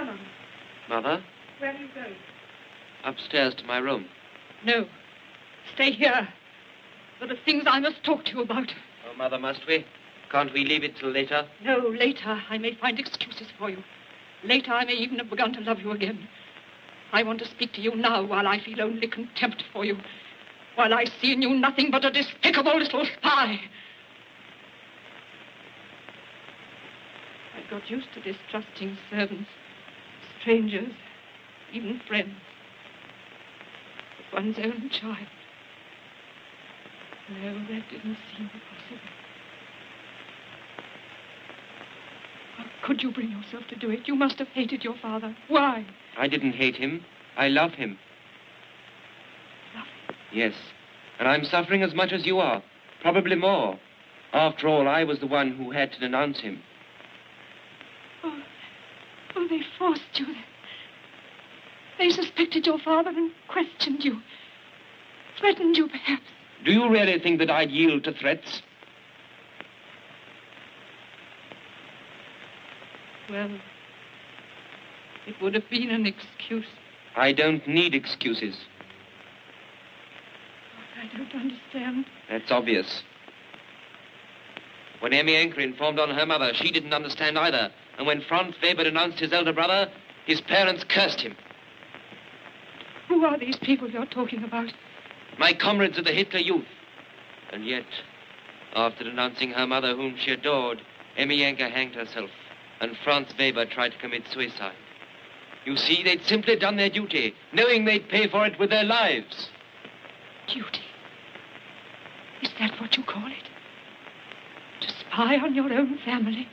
Come on. Mother? Where are you going? Upstairs to my room. No. Stay here. There are things I must talk to you about. Oh, Mother, must we? Can't we leave it till later? No, later I may find excuses for you. Later I may even have begun to love you again. I want to speak to you now while I feel only contempt for you. While I see in you nothing but a despicable little spy. I've got used to distrusting servants, strangers, even friends. But one's own child. No, that didn't seem possible. How could you bring yourself to do it? You must have hated your father. Why? I didn't hate him. I love him. Love him? Yes. And I'm suffering as much as you are. Probably more. After all, I was the one who had to denounce him. Oh, they forced you. They suspected your father and questioned you. Threatened you, perhaps. Do you really think that I'd yield to threats? Well, it would have been an excuse. I don't need excuses. I don't understand. That's obvious. When Emmy Anker informed on her mother, she didn't understand either. And when Franz Weber denounced his elder brother, his parents cursed him. Who are these people you're talking about? My comrades of the Hitler Youth. And yet, after denouncing her mother, whom she adored, Emmy Anker hanged herself, and Franz Weber tried to commit suicide. You see, they'd simply done their duty, knowing they'd pay for it with their lives. Duty? Is that what you call it? To spy on your own family?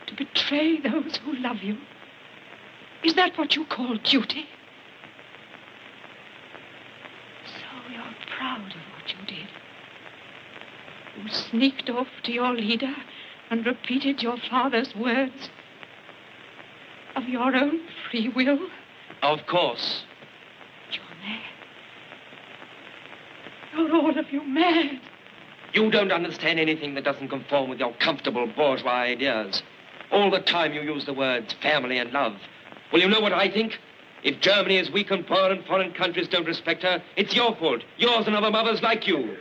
To betray those who love you? Is that what you call duty? So you're proud of what you did. You sneaked off to your leader and repeated your father's words of your own free will? Of course. You're mad. You're all of you mad. You don't understand anything that doesn't conform with your comfortable bourgeois ideas. All the time you use the words family and love. Well, you know what I think? If Germany is weak and poor and foreign countries don't respect her, it's your fault. Yours and other mothers like you.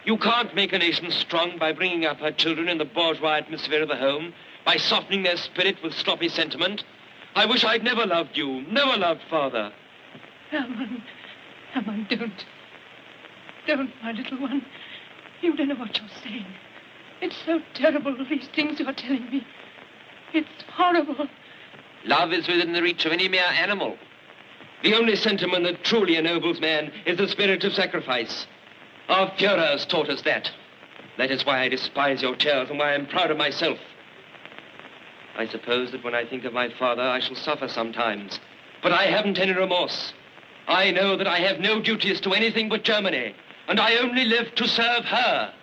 You can't make a nation strong by bringing up her children in the bourgeois atmosphere of the home, by softening their spirit with sloppy sentiment. I wish I'd never loved you, never loved Father. Herman, don't. Don't, my little one. You don't know what you're saying. It's so terrible, these things you're telling me. It's horrible. Love is within the reach of any mere animal. The only sentiment that truly ennobles man is the spirit of sacrifice. Our Führers taught us that. That is why I despise your tales and why I'm proud of myself. I suppose that when I think of my father, I shall suffer sometimes. But I haven't any remorse. I know that I have no duties to anything but Germany, and I only live to serve her.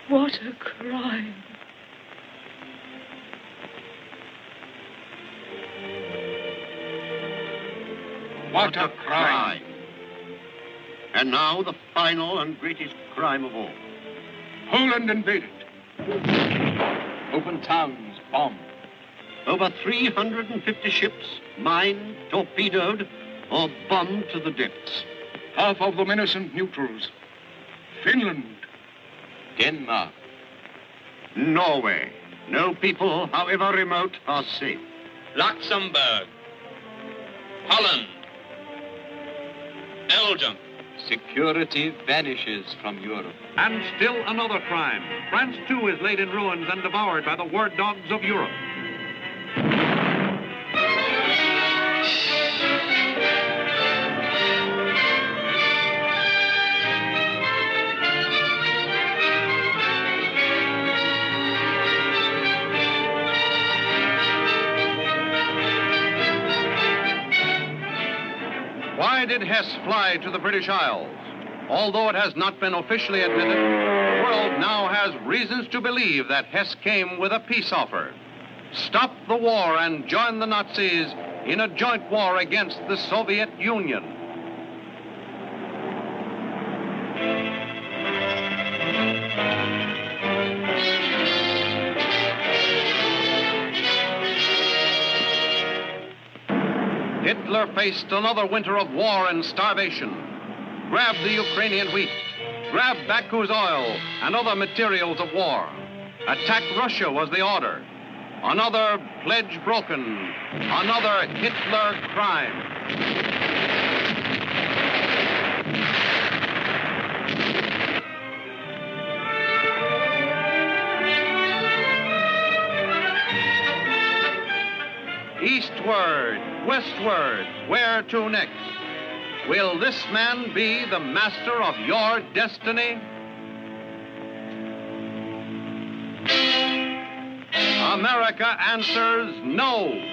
What a crime. What a crime. And now the final and greatest crime of all. Poland invaded. Open towns bombed. Over 350 ships mined, torpedoed, or bombed to the depths. Half of them innocent neutrals. Finland. Denmark. Norway. No people, however remote, are safe. Luxembourg. Holland. Belgium. Security vanishes from Europe. And still another crime. France, too, is laid in ruins and devoured by the war dogs of Europe. Why did Hess fly to the British Isles? although it has not been officially admitted, the world now has reasons to believe that Hess came with a peace offer. Stop the war and join the Nazis in a joint war against the Soviet Union. Hitler faced another winter of war and starvation. Grab the Ukrainian wheat, grab Baku's oil and other materials of war. Attack Russia was the order. Another pledge broken, another Hitler crime. Eastward, westward, where to next? Will this man be the master of your destiny? America answers no.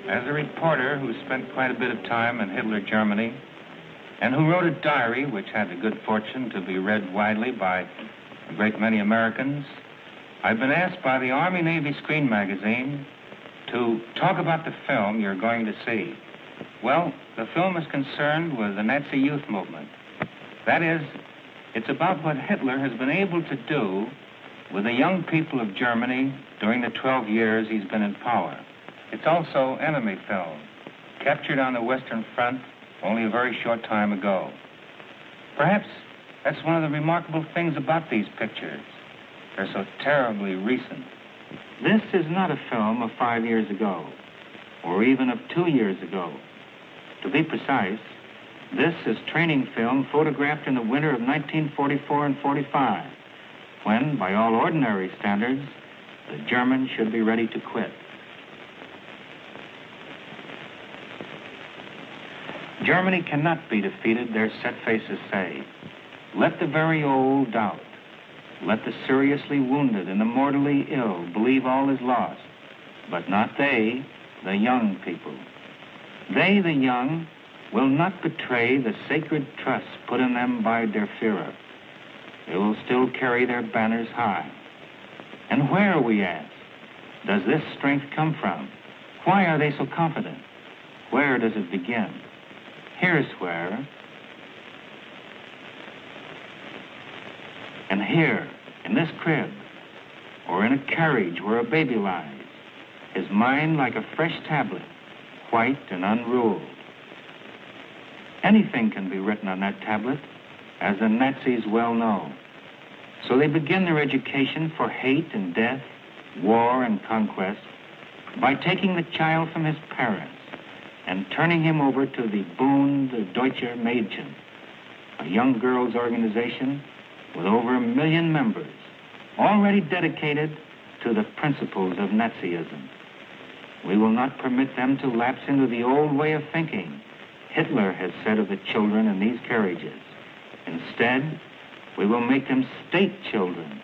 As a reporter who spent quite a bit of time in Hitler Germany and who wrote a diary which had the good fortune to be read widely by a great many Americans, I've been asked by the Army Navy Screen Magazine to talk about the film you're going to see. Well, the film is concerned with the Nazi youth movement. That is, it's about what Hitler has been able to do with the young people of Germany during the 12 years he's been in power. It's also enemy film, captured on the Western Front only a very short time ago. Perhaps that's one of the remarkable things about these pictures. They're so terribly recent. This is not a film of 5 years ago, or even of 2 years ago. To be precise, this is training film photographed in the winter of 1944 and 45, when, by all ordinary standards, the Germans should be ready to quit. Germany cannot be defeated, their set faces say. Let the very old doubt. Let the seriously wounded and the mortally ill believe all is lost. But not they, the young people. They, the young, will not betray the sacred trust put in them by Der Führer. They will still carry their banners high. And where, we ask, does this strength come from? Why are they so confident? Where does it begin? Here's where. And here, in this crib, or in a carriage where a baby lies, his mind like a fresh tablet, white and unruled. Anything can be written on that tablet, as the Nazis well know. So they begin their education for hate and death, war and conquest, by taking the child from his parents and turning him over to the Bund Deutscher Mädchen, a young girls' organization with over 1 million members, already dedicated to the principles of Nazism. We will not permit them to lapse into the old way of thinking Hitler has said of the children in these carriages. Instead, we will make them state children,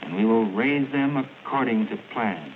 and we will raise them according to plan.